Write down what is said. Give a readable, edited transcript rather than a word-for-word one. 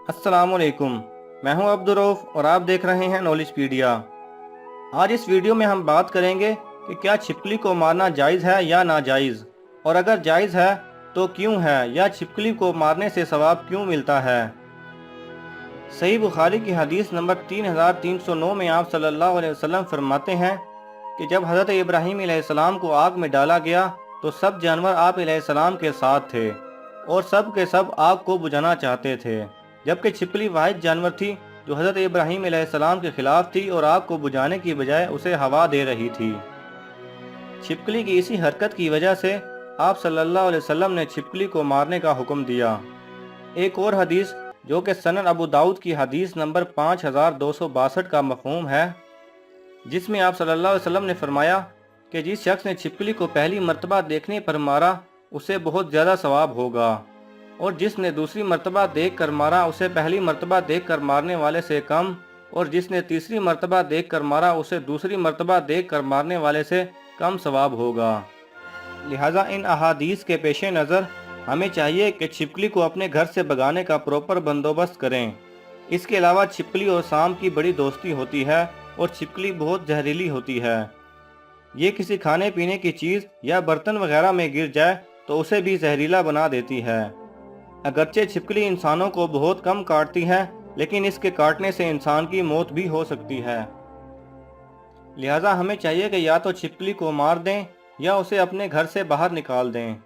अस्सलाम वालेकुम। मैं हूं अब्दुर्रऊफ और आप देख रहे हैं नॉलेज पीडिया। आज इस वीडियो में हम बात करेंगे कि क्या छिपकली को मारना जायज़ है या नाजायज़, और अगर जायज़ है तो क्यों है, या छिपकली को मारने से सवाब क्यों मिलता है। सही बुखारी की हदीस नंबर 3309 में आप सल्लल्लाहु अलैहि वसल्लम फरमाते हैं कि जब हज़रत इब्राहीम अलैहिस्सलाम को आग में डाला गया तो सब जानवर आप अलैहिस्सलाम के साथ थे और सब के सब आग को बुझाना चाहते थे, जबकि छिपकली वाहिद जानवर थी जो हज़रत इब्राहीम अलैहिस्सलाम के खिलाफ थी और आग को बुझाने की बजाय उसे हवा दे रही थी। छिपकली की इसी हरकत की वजह से आप सल्लल्लाहु अलैहि वसल्लम ने छिपकली को मारने का हुक्म दिया। एक और हदीस जो कि सनन अबू दाऊद की हदीस नंबर 5262 का मफहूम है, जिसमें आप सल्लल्लाहु अलैहि वसल्लम ने फरमाया कि जिस शख्स ने छिपकली को पहली मर्तबा देखने पर मारा उसे बहुत ज़्यादा सवाब होगा, और जिसने दूसरी मर्तबा देख कर मारा उसे पहली मर्तबा देख कर मारने वाले से कम, और जिसने तीसरी मर्तबा देख कर मारा उसे दूसरी मर्तबा देख कर मारने वाले से कम सवाब होगा। लिहाजा इन अहादीस के पेश नज़र हमें चाहिए कि छिपकली को अपने घर से भगाने का प्रॉपर बंदोबस्त करें। इसके अलावा छिपकली और सांप की बड़ी दोस्ती होती है और छिपकली बहुत जहरीली होती है। ये किसी खाने पीने की चीज़ या बर्तन वगैरह में गिर जाए तो उसे भी जहरीला बना देती है। अगरचे छिपकली इंसानों को बहुत कम काटती है, लेकिन इसके काटने से इंसान की मौत भी हो सकती है। लिहाजा हमें चाहिए कि या तो छिपकली को मार दें या उसे अपने घर से बाहर निकाल दें।